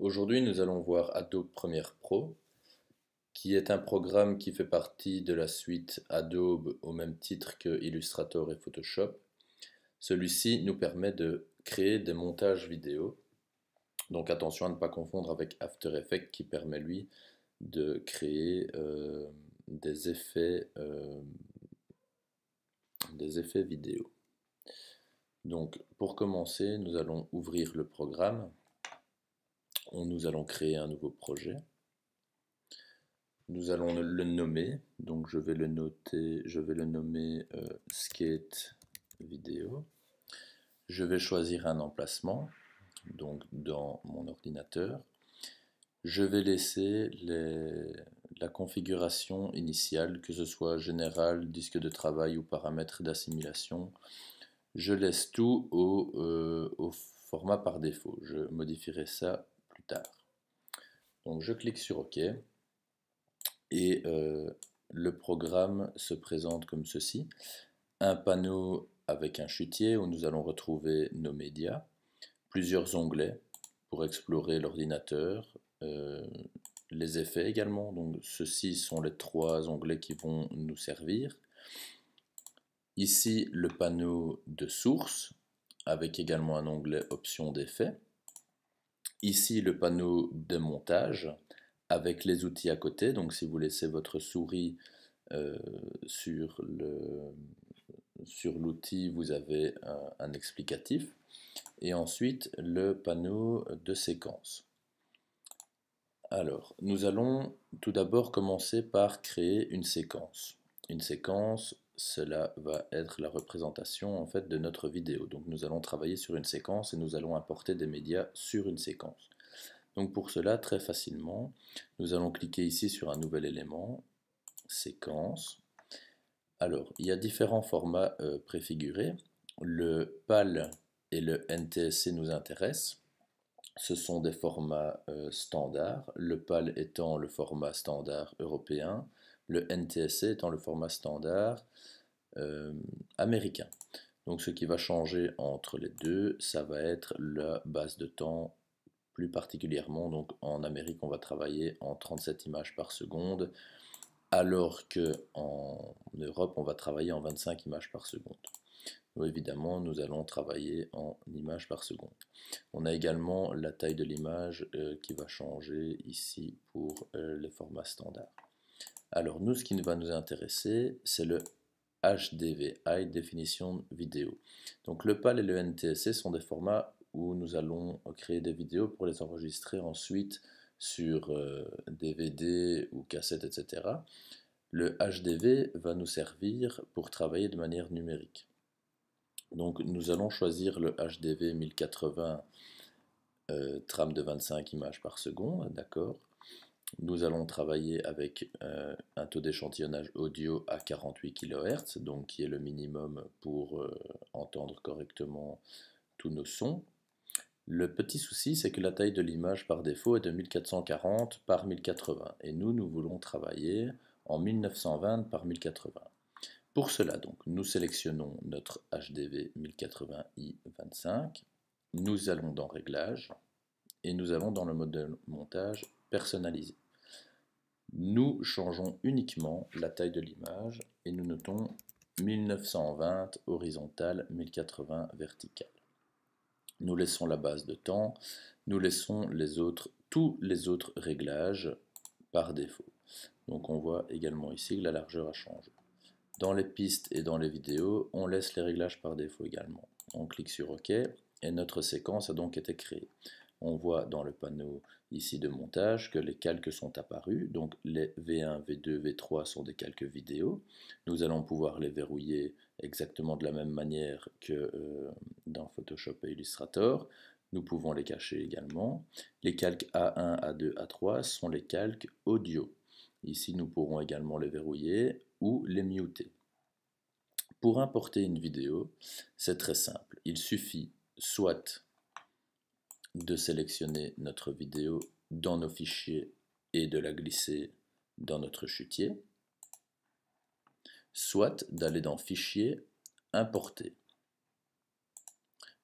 Aujourd'hui, nous allons voir Adobe Premiere Pro, qui est un programme qui fait partie de la suite Adobe au même titre que Illustrator et Photoshop. Celui-ci nous permet de créer des montages vidéo. Donc attention à ne pas confondre avec After Effects qui permet lui de créer des effets vidéo. Donc pour commencer, nous allons ouvrir le programme. Nous allons créer un nouveau projet. Nous allons le nommer, donc je vais le nommer Skate Vidéo. Je vais choisir un emplacement, donc dans mon ordinateur. Je vais laisser la configuration initiale, que ce soit générale, disque de travail ou paramètres d'assimilation. Je laisse tout au format par défaut. Je modifierai ça plus tard. Donc je clique sur OK. Et le programme se présente comme ceci. Un panneau avec un chutier où nous allons retrouver nos médias, plusieurs onglets pour explorer l'ordinateur, les effets également, donc ceux-ci sont les trois onglets qui vont nous servir. Ici le panneau de source avec également un onglet options d'effets. Ici le panneau de montage avec les outils à côté, donc si vous laissez votre souris sur l'outil, vous avez un explicatif. Et ensuite, le panneau de séquence. Alors, nous allons tout d'abord commencer par créer une séquence. Une séquence, cela va être la représentation en fait de notre vidéo. Donc nous allons travailler sur une séquence et nous allons importer des médias sur une séquence. Donc pour cela, très facilement, nous allons cliquer ici sur un nouvel élément, séquence. Alors, il y a différents formats préfigurés. Le PAL et le NTSC nous intéressent. Ce sont des formats standards, le PAL étant le format standard européen, le NTSC étant le format standard américain. Donc ce qui va changer entre les deux, ça va être la base de temps. Plus particulièrement, donc en Amérique, on va travailler en 37 images par seconde, alors qu'en Europe, on va travailler en 25 images par seconde. Donc, évidemment, nous allons travailler en images par seconde. On a également la taille de l'image qui va changer ici pour les formats standards. Alors nous, ce qui va nous intéresser, c'est le HDV, High Definition Video. Donc le PAL et le NTSC sont des formats où nous allons créer des vidéos pour les enregistrer ensuite sur DVD ou cassette, etc. Le HDV va nous servir pour travailler de manière numérique. Donc nous allons choisir le HDV 1080 trame de 25 images par seconde, d'accord. Nous allons travailler avec un taux d'échantillonnage audio à 48 kHz, donc qui est le minimum pour entendre correctement tous nos sons. Le petit souci, c'est que la taille de l'image par défaut est de 1440 par 1080 et nous voulons travailler en 1920 par 1080. Pour cela, donc, nous sélectionnons notre HDV 1080i25, nous allons dans Réglages et nous allons dans le mode montage personnalisé. Nous changeons uniquement la taille de l'image et nous notons 1920 horizontal, 1080 vertical. Nous laissons la base de temps, nous laissons tous les autres réglages par défaut. Donc on voit également ici que la largeur a changé. Dans les pistes et dans les vidéos, on laisse les réglages par défaut également. On clique sur OK et notre séquence a donc été créée. On voit dans le panneau ici de montage que les calques sont apparus, donc les V1, V2, V3 sont des calques vidéo. Nous allons pouvoir les verrouiller exactement de la même manière que dans Photoshop et Illustrator. Nous pouvons les cacher également. Les calques A1, A2, A3 sont les calques audio. Ici, nous pourrons également les verrouiller ou les muter. Pour importer une vidéo, c'est très simple. Il suffit soit de sélectionner notre vidéo dans nos fichiers et de la glisser dans notre chutier, soit d'aller dans Fichier, Importer.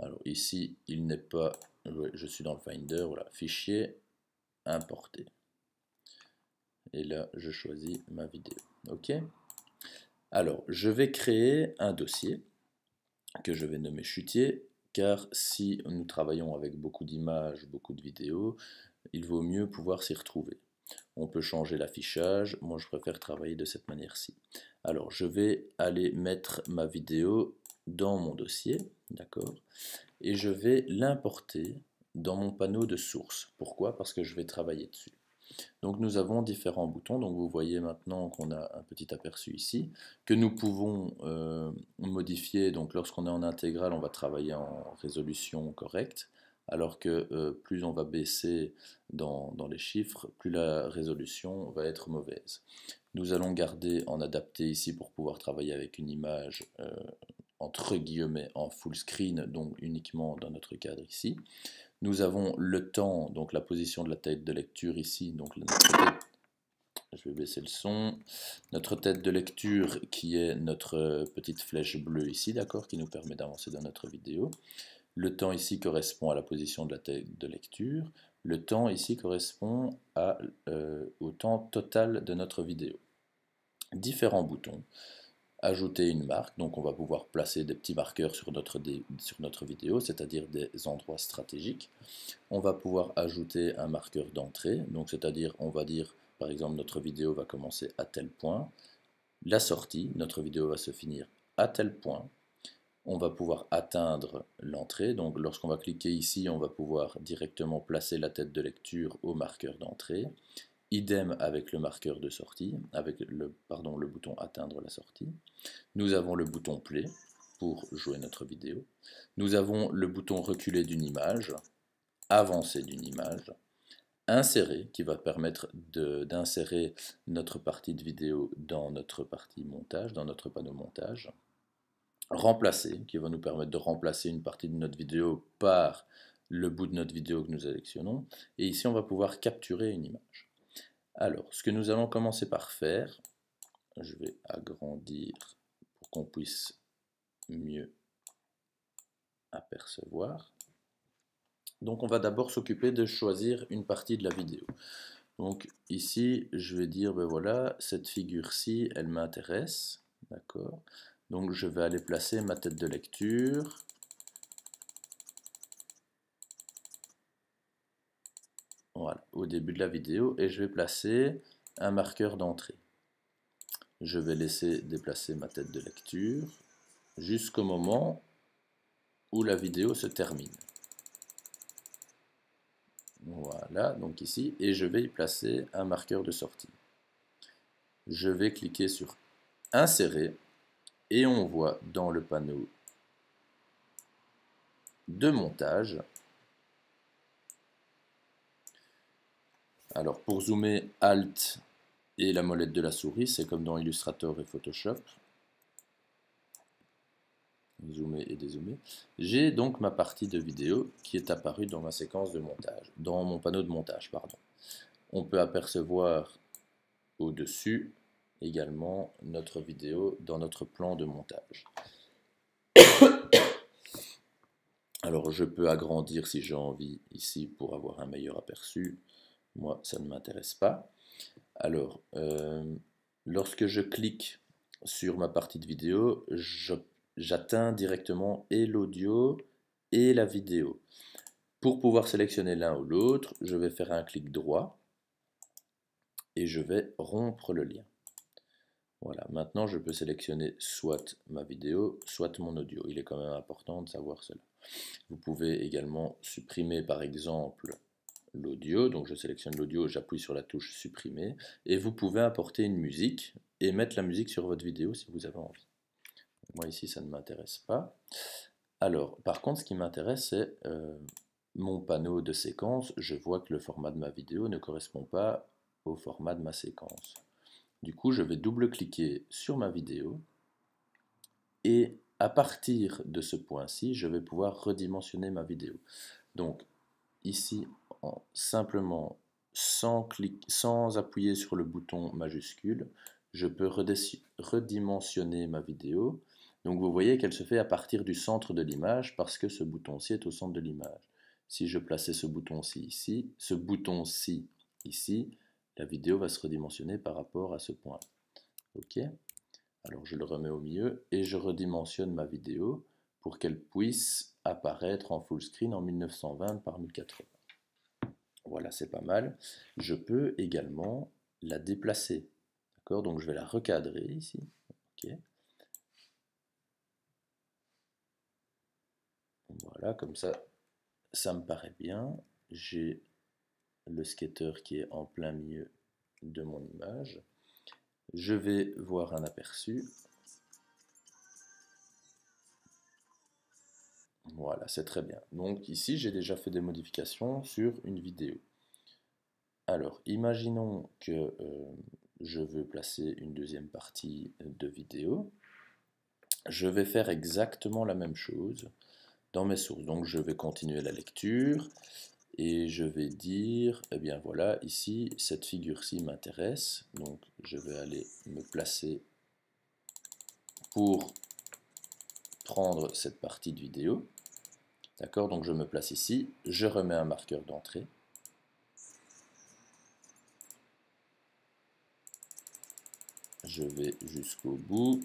Alors ici, il n'est pas, ouais, je suis dans le Finder, voilà, fichier, importer. Et là, je choisis ma vidéo. OK. Alors, je vais créer un dossier que je vais nommer chutier, car si nous travaillons avec beaucoup d'images, beaucoup de vidéos, il vaut mieux pouvoir s'y retrouver. On peut changer l'affichage, moi je préfère travailler de cette manière-ci. Alors, je vais aller mettre ma vidéo dans mon dossier, d'accord, et je vais l'importer dans mon panneau de source. Pourquoi? Parce que je vais travailler dessus. Donc nous avons différents boutons, donc vous voyez maintenant qu'on a un petit aperçu ici, que nous pouvons modifier. Donc lorsqu'on est en intégrale, on va travailler en résolution correcte, alors que plus on va baisser dans les chiffres, plus la résolution va être mauvaise. Nous allons garder en adapté ici pour pouvoir travailler avec une image entre guillemets en full screen, donc uniquement dans notre cadre ici. Nous avons le temps, donc la position de la tête de lecture ici, donc je vais baisser le son, notre tête de lecture qui est notre petite flèche bleue ici, d'accord, qui nous permet d'avancer dans notre vidéo. Le temps ici correspond à la position de la tête de lecture. Le temps ici correspond au temps total de notre vidéo. Différents boutons. Ajouter une marque, donc on va pouvoir placer des petits marqueurs sur notre vidéo, c'est-à-dire des endroits stratégiques. On va pouvoir ajouter un marqueur d'entrée, donc c'est-à-dire on va dire par exemple notre vidéo va commencer à tel point, la sortie, notre vidéo va se finir à tel point. On va pouvoir atteindre l'entrée, donc lorsqu'on va cliquer ici, on va pouvoir directement placer la tête de lecture au marqueur d'entrée. Idem avec le marqueur de sortie, avec le bouton atteindre la sortie. Nous avons le bouton play pour jouer notre vidéo. Nous avons le bouton reculer d'une image, avancer d'une image, insérer qui va permettre d'insérer notre partie de vidéo dans notre partie montage, dans notre panneau montage. Remplacer qui va nous permettre de remplacer une partie de notre vidéo par le bout de notre vidéo que nous sélectionnons. Et ici on va pouvoir capturer une image. Alors, ce que nous allons commencer par faire, je vais agrandir pour qu'on puisse mieux apercevoir. Donc, on va d'abord s'occuper de choisir une partie de la vidéo. Donc, ici, je vais dire, ben voilà, cette figure-ci, elle m'intéresse, d'accord. Donc, je vais aller placer ma tête de lecture. Voilà, au début de la vidéo, et je vais placer un marqueur d'entrée. Je vais laisser déplacer ma tête de lecture jusqu'au moment où la vidéo se termine. Voilà, donc ici, et je vais y placer un marqueur de sortie. Je vais cliquer sur Insérer, et on voit dans le panneau de montage. Alors pour zoomer, Alt et la molette de la souris, c'est comme dans Illustrator et Photoshop. Zoomer et dézoomer. J'ai donc ma partie de vidéo qui est apparue dans ma séquence de montage, dans mon panneau de montage, pardon. On peut apercevoir au-dessus également notre vidéo dans notre plan de montage. Alors je peux agrandir si j'ai envie ici pour avoir un meilleur aperçu. Moi, ça ne m'intéresse pas. Alors, lorsque je clique sur ma partie de vidéo, j'atteins directement et l'audio et la vidéo. Pour pouvoir sélectionner l'un ou l'autre, je vais faire un clic droit et je vais rompre le lien. Voilà, maintenant je peux sélectionner soit ma vidéo, soit mon audio. Il est quand même important de savoir cela. Vous pouvez également supprimer par exemple l'audio, donc je sélectionne l'audio, j'appuie sur la touche supprimer, et vous pouvez importer une musique et mettre la musique sur votre vidéo si vous avez envie. Moi ici ça ne m'intéresse pas. Alors par contre ce qui m'intéresse c'est mon panneau de séquence. Je vois que le format de ma vidéo ne correspond pas au format de ma séquence. Du coup je vais double-cliquer sur ma vidéo et à partir de ce point-ci je vais pouvoir redimensionner ma vidéo. Donc ici, simplement sans appuyer sur le bouton majuscule, je peux redimensionner ma vidéo Donc vous voyez qu'elle se fait à partir du centre de l'image parce que ce bouton-ci est au centre de l'image. Si je plaçais ce bouton-ci ici, ici, la vidéo va se redimensionner par rapport à ce point. Ok. Alors je le remets au milieu et je redimensionne ma vidéo pour qu'elle puisse apparaître en full screen en 1920 par 1080. Voilà, c'est pas mal. Je peux également la déplacer. D'accord, donc je vais la recadrer ici. Ok. Voilà, comme ça me paraît bien. J'ai le skater qui est en plein milieu de mon image. Je vais voir un aperçu. Voilà, c'est très bien. Donc ici, j'ai déjà fait des modifications sur une vidéo. Alors, imaginons que je veux placer une deuxième partie de vidéo. Je vais faire exactement la même chose dans mes sources. Donc je vais continuer la lecture et je vais dire, eh bien voilà, ici, cette figure-ci m'intéresse. Donc je vais aller me placer pour prendre cette partie de vidéo. D'accord, donc je me place ici, je remets un marqueur d'entrée. Je vais jusqu'au bout.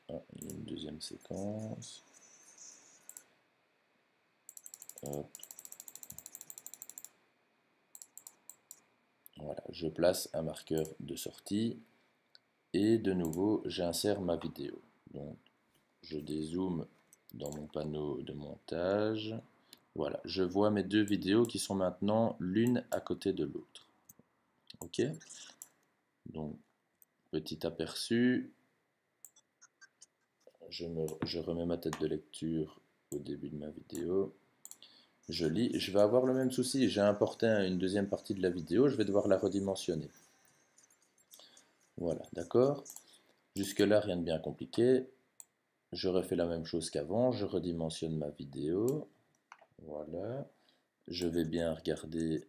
Ah, il y a une deuxième séquence. Hop. Voilà, je place un marqueur de sortie et de nouveau j'insère ma vidéo. Donc je dézoome dans mon panneau de montage. Voilà, je vois mes deux vidéos qui sont maintenant l'une à côté de l'autre. Ok, donc petit aperçu. Je remets ma tête de lecture au début de ma vidéo. Je lis, je vais avoir le même souci. J'ai importé une deuxième partie de la vidéo, je vais devoir la redimensionner. Voilà, d'accord. Jusque-là, rien de bien compliqué. Je refais la même chose qu'avant, je redimensionne ma vidéo. Voilà. Je vais bien regarder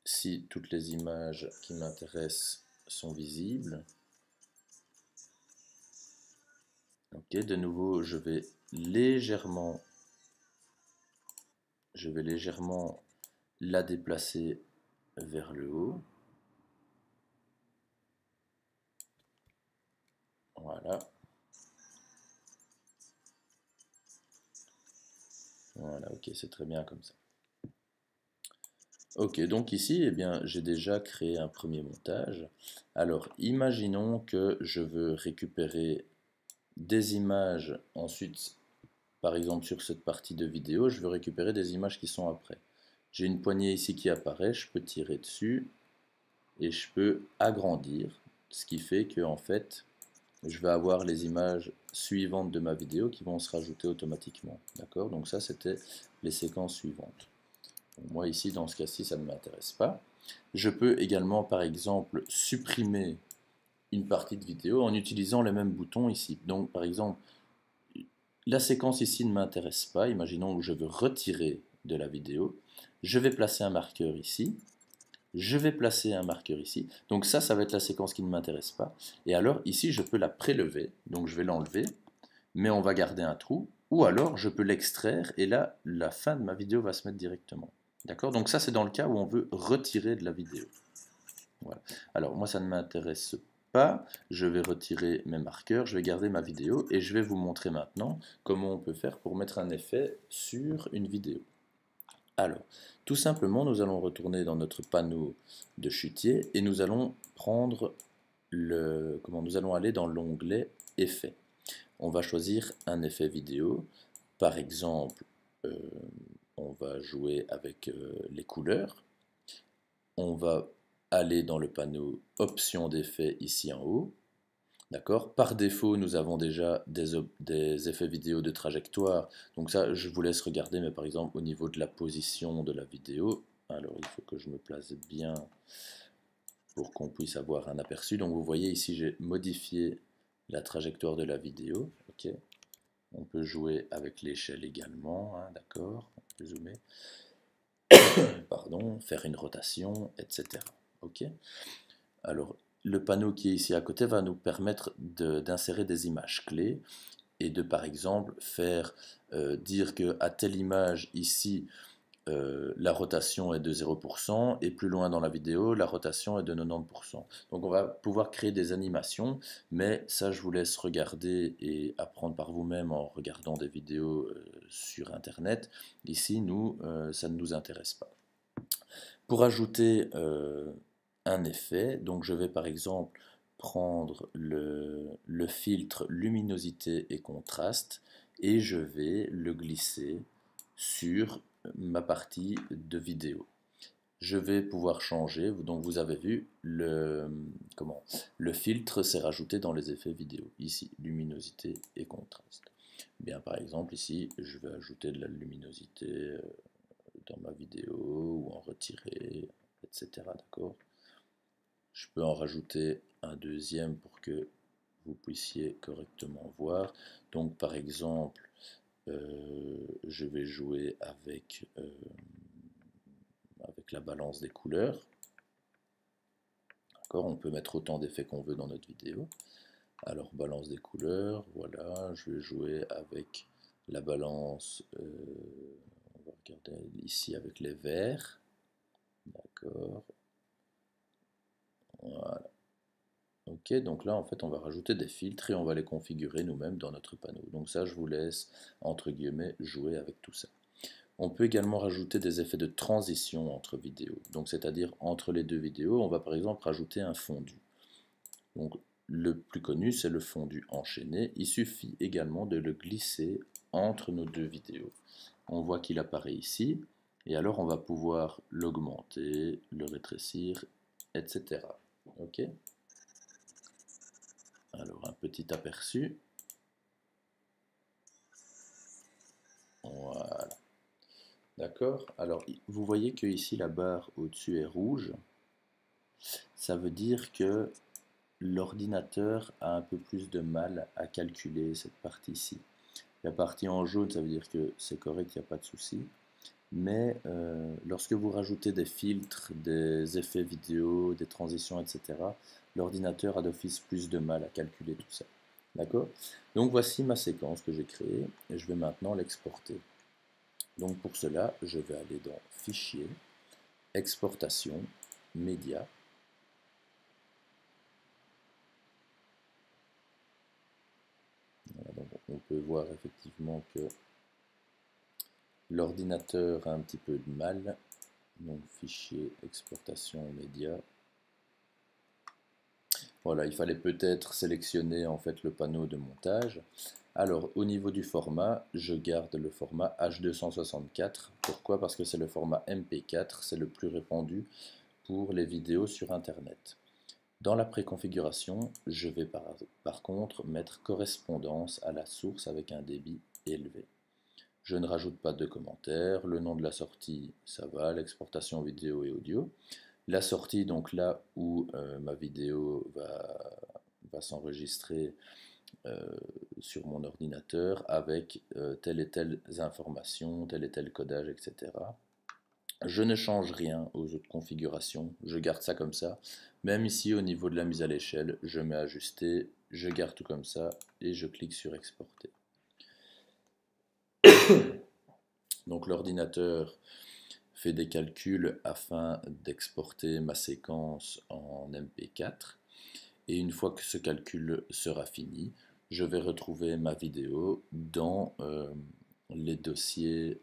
si toutes les images qui m'intéressent sont visibles. Ok, de nouveau, je vais légèrement la déplacer vers le haut. Voilà. Voilà, ok, c'est très bien comme ça. Ok, donc ici, eh bien, j'ai déjà créé un premier montage. Alors, imaginons que je veux récupérer des images ensuite, par exemple sur cette partie de vidéo, je veux récupérer des images qui sont après. J'ai une poignée ici qui apparaît, je peux tirer dessus et je peux agrandir, ce qui fait que en fait, je vais avoir les images suivantes de ma vidéo qui vont se rajouter automatiquement. D'accord? Donc ça, c'était les séquences suivantes. Donc moi ici, dans ce cas-ci, ça ne m'intéresse pas. Je peux également, par exemple, supprimer une partie de vidéo en utilisant les mêmes boutons ici. Donc par exemple, la séquence ici ne m'intéresse pas. Imaginons que je veux retirer de la vidéo. Je vais placer un marqueur ici. Je vais placer un marqueur ici. Donc ça va être la séquence qui ne m'intéresse pas. Et alors ici, je peux la prélever. Donc je vais l'enlever, mais on va garder un trou. Ou alors je peux l'extraire et là, la fin de ma vidéo va se mettre directement. D'accord? Donc ça, c'est dans le cas où on veut retirer de la vidéo. Voilà. Alors moi, ça ne m'intéresse pas. Je vais retirer mes marqueurs, je vais garder ma vidéo et je vais vous montrer maintenant comment on peut faire pour mettre un effet sur une vidéo. Alors, tout simplement, nous allons retourner dans notre panneau de chutier et nous allons prendre nous allons aller dans l'onglet Effets. On va choisir un effet vidéo. Par exemple, on va jouer avec les couleurs. On va aller dans le panneau Options d'effets ici en haut. D'accord. Par défaut, nous avons déjà des effets vidéo de trajectoire. Donc ça, je vous laisse regarder, mais par exemple, au niveau de la position de la vidéo, alors il faut que je me place bien pour qu'on puisse avoir un aperçu. Donc vous voyez ici, j'ai modifié la trajectoire de la vidéo. Ok. On peut jouer avec l'échelle également, hein, d'accord. On peut zoomer. Pardon, faire une rotation, etc. Ok. Alors, le panneau qui est ici à côté va nous permettre d'insérer des images clés et de par exemple faire dire qu'à telle image ici la rotation est de 0% et plus loin dans la vidéo la rotation est de 90%. Donc on va pouvoir créer des animations, mais ça je vous laisse regarder et apprendre par vous-même en regardant des vidéos sur internet. Ici nous ça ne nous intéresse pas. Pour ajouter un effet, donc je vais par exemple prendre le filtre luminosité et contraste et je vais le glisser sur ma partie de vidéo. Je vais pouvoir changer, donc vous avez vu, le filtre s'est rajouté dans les effets vidéo, ici, luminosité et contraste. Bien, par exemple, ici, je vais ajouter de la luminosité dans ma vidéo ou en retirer, etc. D'accord? Je peux en rajouter un deuxième pour que vous puissiez correctement voir. Donc par exemple, je vais jouer avec la balance des couleurs. D'accord? On peut mettre autant d'effets qu'on veut dans notre vidéo. Alors balance des couleurs, voilà, je vais jouer avec la balance, on va regarder ici avec les verts. D'accord. Voilà. Ok, donc là en fait on va rajouter des filtres et on va les configurer nous-mêmes dans notre panneau. Donc ça je vous laisse entre guillemets jouer avec tout ça. On peut également rajouter des effets de transition entre vidéos. Donc c'est-à-dire entre les deux vidéos, on va par exemple rajouter un fondu. Donc le plus connu c'est le fondu enchaîné. Il suffit également de le glisser entre nos deux vidéos. On voit qu'il apparaît ici et alors on va pouvoir l'augmenter, le rétrécir, etc. Ok ? Alors un petit aperçu. Voilà. D'accord? Alors vous voyez que ici la barre au-dessus est rouge. Ça veut dire que l'ordinateur a un peu plus de mal à calculer cette partie-ci. La partie en jaune, ça veut dire que c'est correct, il n'y a pas de souci. Mais lorsque vous rajoutez des filtres, des effets vidéo, des transitions, etc., l'ordinateur a d'office plus de mal à calculer tout ça. D'accord? Donc voici ma séquence que j'ai créée et je vais maintenant l'exporter. Donc pour cela, je vais aller dans Fichier, Exportation, Média. Voilà, donc on peut voir effectivement que l'ordinateur a un petit peu de mal. Donc Fichier, Exportation, Média. Voilà, il fallait peut-être sélectionner en fait le panneau de montage. Alors au niveau du format, je garde le format H264. Pourquoi? Parce que c'est le format MP4, c'est le plus répandu pour les vidéos sur internet. Dans la préconfiguration, je vais par contre mettre correspondance à la source avec un débit élevé. Je ne rajoute pas de commentaires, le nom de la sortie ça va, l'exportation vidéo et audio. La sortie, donc là où ma vidéo va s'enregistrer sur mon ordinateur avec telle et telle information, tel et tel codage, etc. Je ne change rien aux autres configurations, je garde ça comme ça. Même ici au niveau de la mise à l'échelle, je mets ajuster, je garde tout comme ça et je clique sur exporter. Donc l'ordinateur fait des calculs afin d'exporter ma séquence en MP4 et une fois que ce calcul sera fini, je vais retrouver ma vidéo dans les dossiers,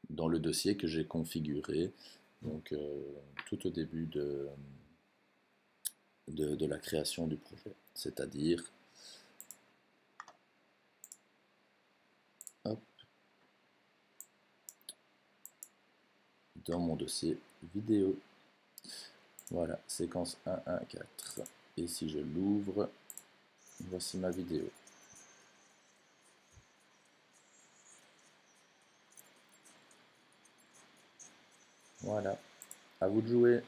dans le dossier que j'ai configuré donc tout au début de la création du projet, c'est-à-dire dans mon dossier vidéo. Voilà, séquence 1.1.4. Et si je l'ouvre, voici ma vidéo. Voilà, à vous de jouer.